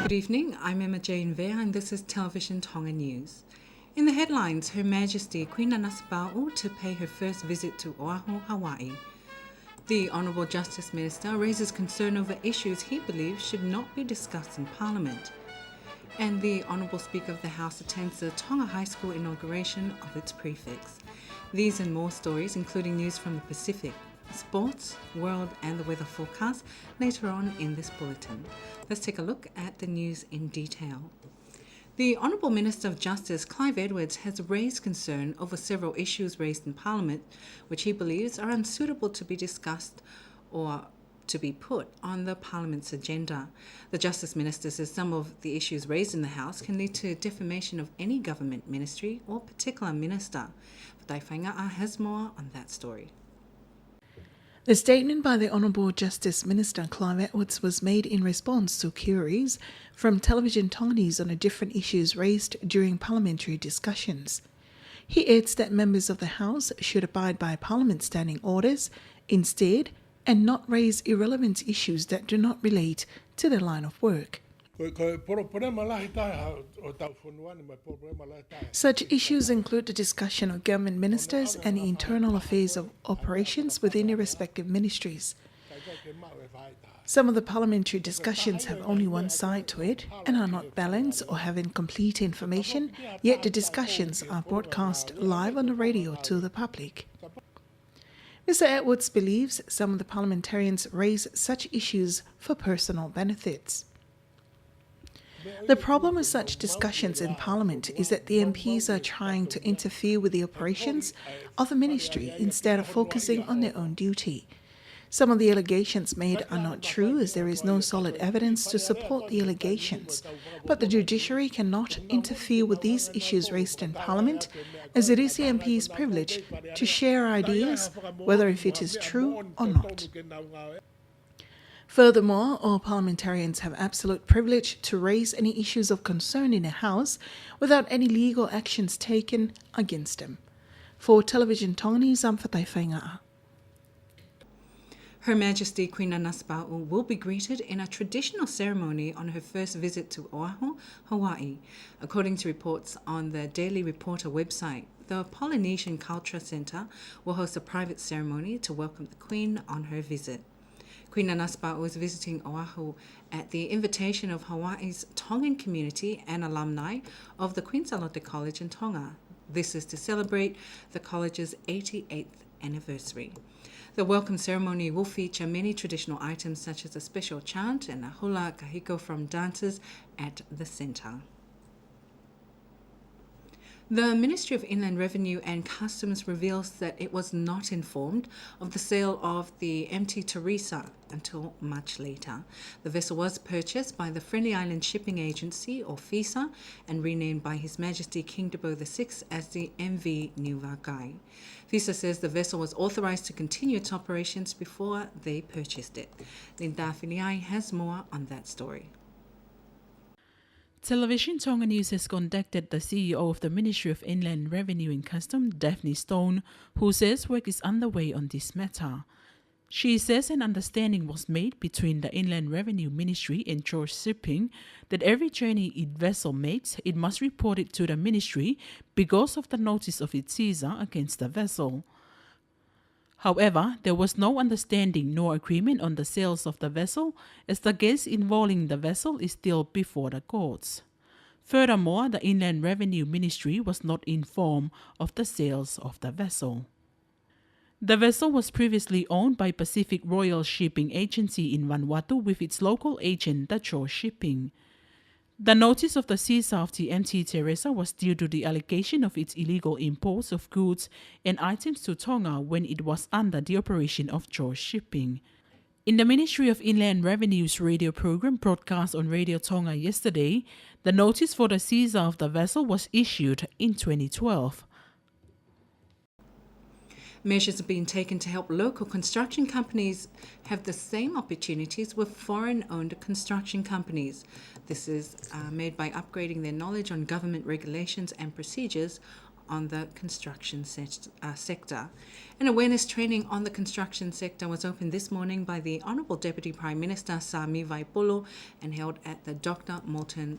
Good evening, I'm Emma Jane Vere and this is Television Tonga News. In the headlines, Her Majesty Queen Anasapa'u to pay her first visit to Oahu, Hawaii. The Honourable Justice Minister raises concern over issues he believes should not be discussed in Parliament. And the Honourable Speaker of the House attends the Tonga High School inauguration of its prefix. These and more stories, including news from the Pacific, sports, world and the weather forecast later on in this bulletin. Let's take a look at the news in detail. The Honourable Minister of Justice, Clive Edwards, has raised concern over several issues raised in Parliament, which he believes are unsuitable to be discussed or to be put on the Parliament's agenda. The Justice Minister says some of the issues raised in the House can lead to defamation of any government ministry or particular minister. Whataifanga has more on that story. The statement by the Honourable Justice Minister Clive Edwards was made in response to queries from Television Tonganese on the different issues raised during parliamentary discussions. He adds that members of the House should abide by Parliament standing orders instead and not raise irrelevant issues that do not relate to their line of work. Such issues include the discussion of government ministers and the internal affairs of operations within their respective ministries. Some of the parliamentary discussions have only one side to it and are not balanced or have incomplete information, yet the discussions are broadcast live on the radio to the public. Mr. Edwards believes some of the parliamentarians raise such issues for personal benefits. The problem with such discussions in Parliament is that the MPs are trying to interfere with the operations of the ministry instead of focusing on their own duty. Some of the allegations made are not true as there is no solid evidence to support the allegations, but the judiciary cannot interfere with these issues raised in Parliament as it is the MP's privilege to share ideas, whether if it is true or not. Furthermore, all parliamentarians have absolute privilege to raise any issues of concern in the House without any legal actions taken against them. For Television Tonganese, I'm Whataifanga. Her Majesty Queen Anasapa'u will be greeted in a traditional ceremony on her first visit to Oahu, Hawaii. According to reports on the Daily Reporter website, the Polynesian Culture Centre will host a private ceremony to welcome the Queen on her visit. Queen Anasapa'u is visiting Oahu at the invitation of Hawaii's Tongan community and alumni of the Queen Charlotte College in Tonga. This is to celebrate the college's 88th anniversary. The welcome ceremony will feature many traditional items such as a special chant and a hula kahiko from dancers at the centre. The Ministry of Inland Revenue and Customs reveals that it was not informed of the sale of the MT Teresa until much later. The vessel was purchased by the Friendly Island Shipping Agency, or FISA, and renamed by His Majesty King Debo VI as the MV Nuvagai. FISA says the vessel was authorised to continue its operations before they purchased it. Linda Filiai has more on that story. Television Tonga News has contacted the CEO of the Ministry of Inland Revenue and Customs, Daphne Stone, who says work is underway on this matter. She says an understanding was made between the Inland Revenue Ministry and George Shipping that every journey its vessel makes, it must report it to the ministry because of the notice of its seizure against the vessel. However, there was no understanding nor agreement on the sales of the vessel, as the case involving the vessel is still before the courts. Furthermore, the Inland Revenue Ministry was not informed of the sales of the vessel. The vessel was previously owned by Pacific Royal Shipping Agency in Vanuatu with its local agent, the George Shipping. The notice of the seizure of the MT Teresa was due to the allegation of its illegal imports of goods and items to Tonga when it was under the operation of George Shipping. In the Ministry of Inland Revenue's radio program broadcast on Radio Tonga yesterday, the notice for the seizure of the vessel was issued in 2012. Measures are being taken to help local construction companies have the same opportunities with foreign-owned construction companies. This is made by upgrading their knowledge on government regulations and procedures on the construction sector. An awareness training on the construction sector was opened this morning by the Honourable Deputy Prime Minister Sami Vaipulu and held at the Dr. Moulton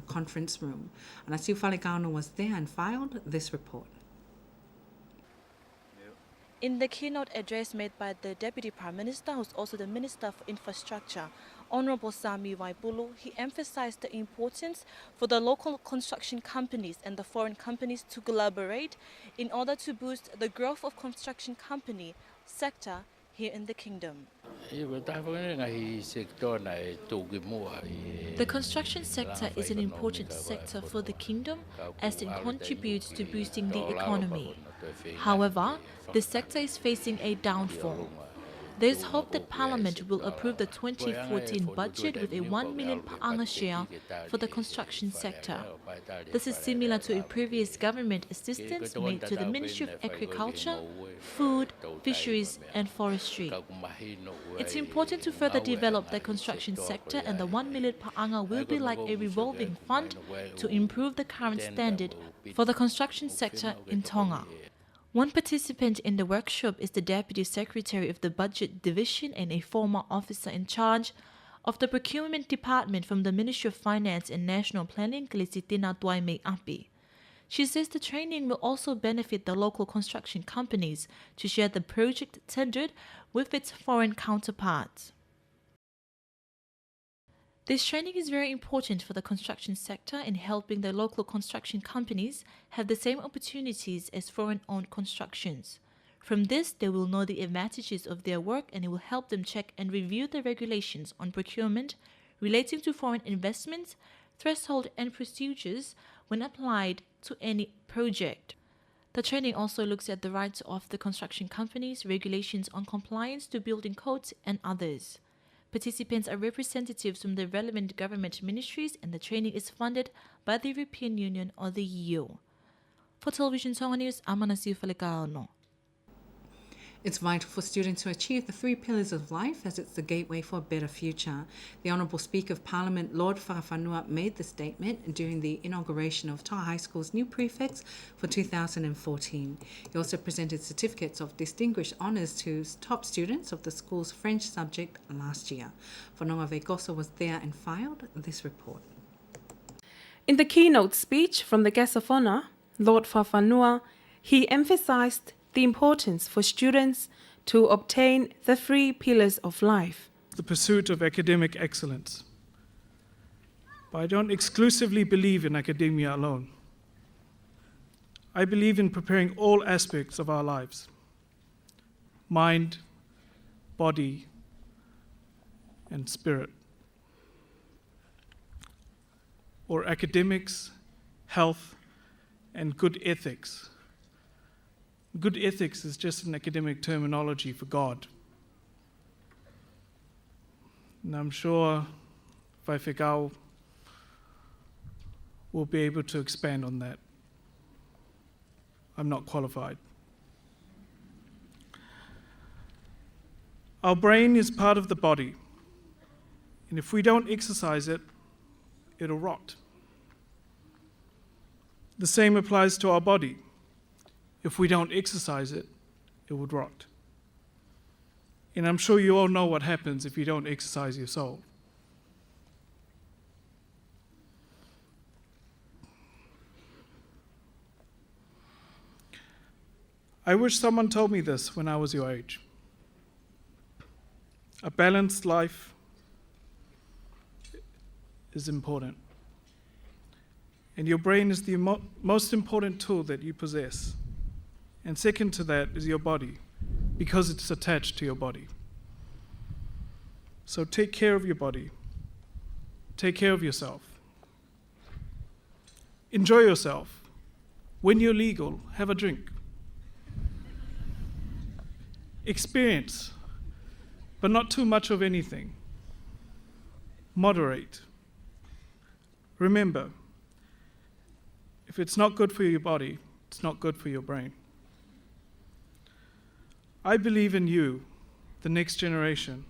conference room. Anasiu Falegano was there and filed this report. In the keynote address made by the Deputy Prime Minister, who's also the Minister for Infrastructure, Honourable Sami Vaipulu, he emphasised the importance for the local construction companies and the foreign companies to collaborate in order to boost the growth of construction company sector here in the kingdom. The construction sector is an important sector for the kingdom as it contributes to boosting the economy. However, the sector is facing a downfall. There is hope that Parliament will approve the 2014 budget with a 1 million pa'anga share for the construction sector. This is similar to a previous government assistance made to the Ministry of Agriculture, Food, Fisheries and Forestry. It's important to further develop the construction sector, and the 1 million pa'anga will be like a revolving fund to improve the current standard for the construction sector in Tonga. One participant in the workshop is the Deputy Secretary of the Budget Division and a former officer in charge of the Procurement Department from the Ministry of Finance and National Planning, Kalisitina Tuaime Api. She says the training will also benefit the local construction companies to share the project tendered with its foreign counterparts. This training is very important for the construction sector in helping the local construction companies have the same opportunities as foreign-owned constructions. From this, they will know the advantages of their work, and it will help them check and review the regulations on procurement relating to foreign investments, threshold and procedures when applied to any project. The training also looks at the rights of the construction companies, regulations on compliance to building codes and others. Participants are representatives from the relevant government ministries, and the training is funded by the European Union or the EU. For Television Tonga News, I'm Anasiu Falegano. It's vital for students to achieve the 3 pillars of life, as it's the gateway for a better future. The Honourable Speaker of Parliament, Lord Whakawhanua, made the statement during the inauguration of Tonga High School's new prefects for 2014. He also presented certificates of distinguished honours to top students of the school's French subject last year. Whanonga Vegosa was there and filed this report. In the keynote speech from the guest of honour, Lord Whakawhanua, he emphasised the importance for students to obtain the 3 pillars of life. The pursuit of academic excellence. But I don't exclusively believe in academia alone. I believe in preparing all aspects of our lives: mind, body, and spirit. Or academics, health, and good ethics. Good ethics is just an academic terminology for God. And I'm sure Vaifekau will be able to expand on that. I'm not qualified. Our brain is part of the body, and if we don't exercise it, it'll rot. The same applies to our body. If we don't exercise it, it would rot. And I'm sure you all know what happens if you don't exercise your soul. I wish someone told me this when I was your age. A balanced life is important. And your brain is the most important tool that you possess. And second to that is your body, because it's attached to your body. So take care of your body. Take care of yourself. Enjoy yourself. When you're legal, have a drink. Experience, but not too much of anything. Moderate. Remember, if it's not good for your body, it's not good for your brain. I believe in you, the next generation.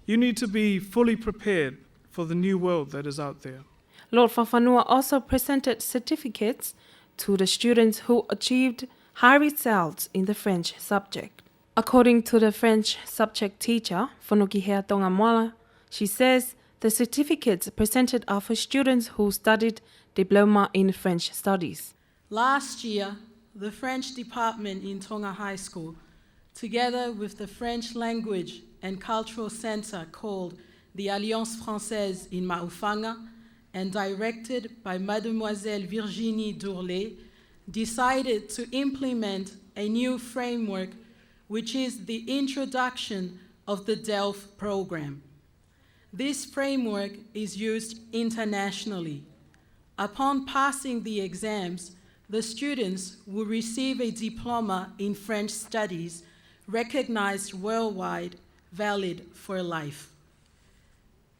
You need to be fully prepared for the new world that is out there. Lord Whakawhanua also presented certificates to the students who achieved high results in the French subject. According to the French subject teacher, Fonokihea Tonga, she says the certificates presented are for students who studied diploma in French studies. Last year, the French department in Tonga High School, together with the French Language and Cultural Center called the Alliance Française in Maufanga and directed by Mademoiselle Virginie Dourlet, decided to implement a new framework, which is the introduction of the DELF program. This framework is used internationally. Upon passing the exams, the students will receive a diploma in French studies recognized worldwide, valid for life.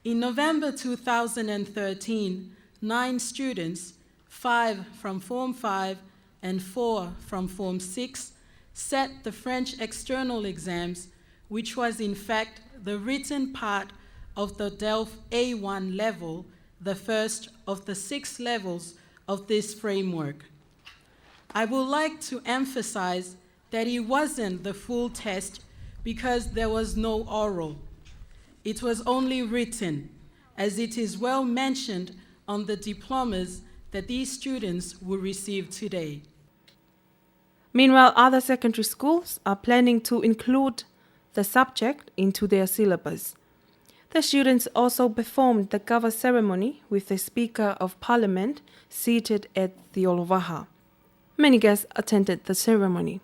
In November 2013, 9 students, 5 from Form 5 and 4 from Form 6, set the French external exams, which was in fact the written part of the DELF A1 level, the first of the 6 levels of this framework. I would like to emphasize that it wasn't the full test because there was no oral. It was only written, as it is well mentioned on the diplomas that these students will receive today. Meanwhile, other secondary schools are planning to include the subject into their syllabus. The students also performed the cover ceremony with the Speaker of Parliament seated at the Olovaha. Many guests attended the ceremony.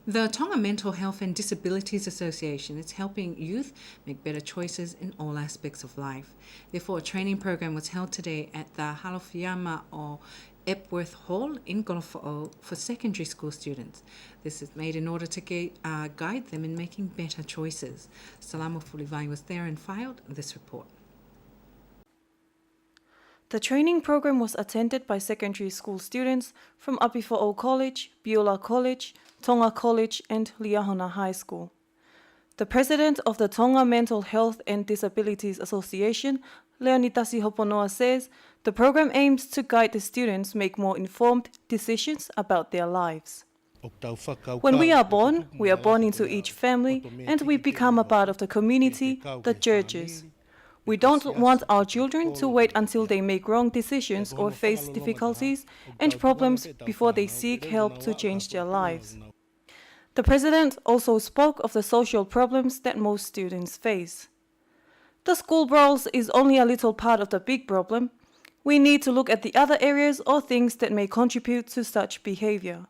The Tonga Mental Health and Disabilities Association is helping youth make better choices in all aspects of life. Therefore, a training program was held today at the Halofiama or Epworth Hall in Golofo for secondary school students. This is made in order to guide them in making better choices. Salamo Fulivai was there and filed this report. The training program was attended by secondary school students from Apifo'o College, Biola College, Tonga College and Liahona High School. The president of the Tonga Mental Health and Disabilities Association, Leonitasi Hoponoa, says the program aims to guide the students make more informed decisions about their lives. When we are born into each family and we become a part of the community, the churches. We don't want our children to wait until they make wrong decisions or face difficulties and problems before they seek help to change their lives. The president also spoke of the social problems that most students face. The school brawls is only a little part of the big problem. We need to look at the other areas or things that may contribute to such behavior.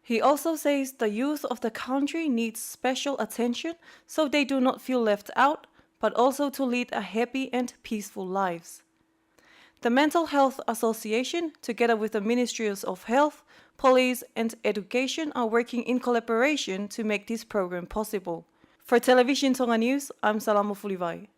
He also says the youth of the country needs special attention so they do not feel left out, but also to lead a happy and peaceful lives. The Mental Health Association, together with the Ministries of Health, Police and Education, are working in collaboration to make this program possible. For Television Tonga News, I'm Salamo Fulivai.